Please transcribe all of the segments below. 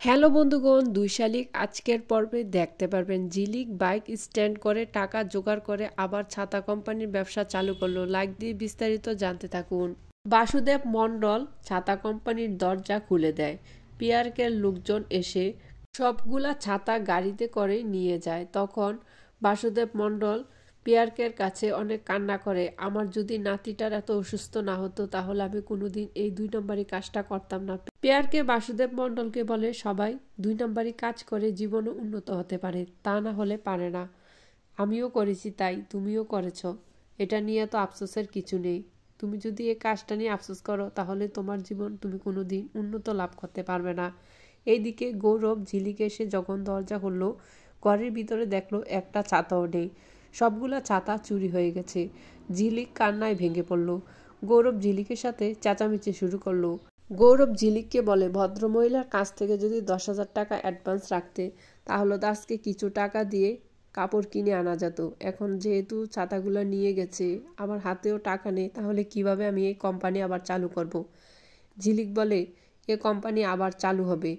Hello বন্ধুগণ, ২ শালিক আজকের পর্বে দেখতে পারবেন ঝিলিক বাইক স্ট্যান্ড করে টাকা জোগাড় করে আবার ছাতা কোম্পানির ব্যবসা চালু করলো। লাইক দিয়ে বিস্তারিত জানতে থাকুন। বাসুদেব মণ্ডল ছাতা কোম্পানির দরজা খুলে দেয়। পিয়ারকের লোকজন এসে সবগুলা ছাতা গাড়িতে করে নিয়ে যায়। তখন বাসুদেব মণ্ডল পিয়ারকের কাছে অনেক কান্না করে, আমার যদি নাতিটার এত অসুস্থ না হতো তাহলে আমি কোনোদিন এই ২ নম্বরই কাজটা করতাম না। পিয়ারকে বাসুদেব মণ্ডলকে বলে, সবাই ২ নম্বরই কাজ করে জীবনে উন্নত হতে পারে, তা না হলে পারে না। আমিও করেছি, তাই তুমিও করেছ, এটা নিয়ে তো আফসোসের কিছু নেই। তুমি যদি এই কাজটা নিয়ে আফসোস করো তাহলে তোমার জীবন তুমি কোনোদিন উন্নত লাভ করতে পারবে না। এইদিকে গৌরব ঝিলিকে এসে যখন দরজা খুললো, ঘরের ভিতরে দেখলো একটা ছাতাও নেই, সবগুলা ছাতা চুরি হয়ে গেছে। ঝিলিক কান্নায় ভেঙে পড়ল। গৌরব ঝিলিকের সাথে চেঁচামেচি শুরু করলো। গৌরব ঝিলিককে বলে, ভদ্রমহিলার কাছ থেকে যদি ১০,০০০ টাকা অ্যাডভান্স রাখতে তাহলে দাসকে কিছু টাকা দিয়ে কাপড় কিনে আনা যেত। এখন যেহেতু ছাতাগুলো নিয়ে গেছে, আমার হাতেও টাকা নেই, তাহলে কিভাবে আমি এই কোম্পানি আবার চালু করব। ঝিলিক বলে, এ কোম্পানি আবার চালু হবে,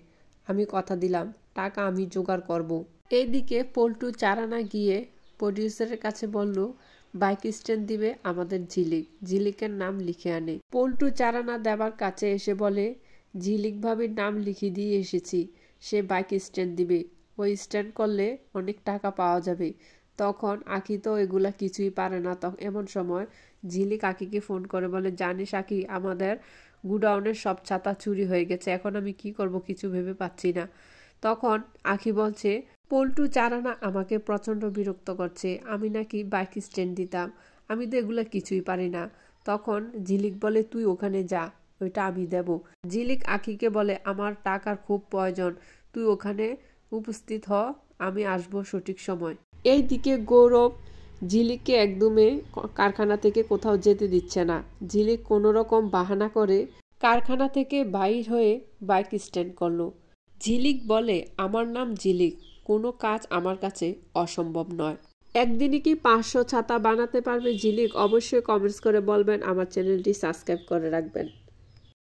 আমি কথা দিলাম, টাকা আমি জোগাড় করব। এইদিকে পল্টু চারানা গিয়ে প্রডিউসারের কাছে বলল, বাইক স্ট্যান্ড দিবে আমাদের ঝিলিক। ঝিলিকের নাম লিখে আনে। পল্টু চারানা দেবার কাছে এসে বলে, ঝিলিক ভাবির নাম লিখে দিয়ে এসেছি, সে বাইক স্ট্যান্ড দিবে, ওই স্ট্যান্ড করলে অনেক টাকা পাওয়া যাবে। তখন আঁকি তো এগুলা কিছুই পারে না। এমন সময় ঝিলিক আঁকিকে ফোন করে বলে, জানিস আঁকি, আমাদের গুডাউনের সব ছাতা চুরি হয়ে গেছে, এখন আমি কি করব কিছু ভেবে পাচ্ছি না। তখন আঁকি বলছে, পল্টু চারানা আমাকে প্রচণ্ড বিরক্ত করছে, আমি নাকি বাইক স্ট্যান্ড দিতাম, আমি তো এগুলো কিছুই পারি না। তখন ঝিলিক বলে, তুই ওখানে যা, ওইটা আমি দেব। ঝিলিক আঁকিকে বলে, আমার টাকার খুব প্রয়োজন, তুই ওখানে উপস্থিত হ, আমি আসবো সঠিক সময়। এইদিকে গৌরব ঝিলিককে একদমে কারখানা থেকে কোথাও যেতে দিচ্ছে না। ঝিলিক কোনো রকম বাহানা করে কারখানা থেকে বাইর হয়ে বাইক স্ট্যান্ড করলো। ঝিলিক বলে, আমার নাম ঝিলিক, কোনো কাজ আমার কাছে অসম্ভব নয়। একদিনই কি ৫০০ ছাতা বানাতে পারবে ঝিলিক? অবশ্যই কমেন্টস করে বলবেন, আমার চ্যানেলটি সাবস্ক্রাইব করে রাখবেন।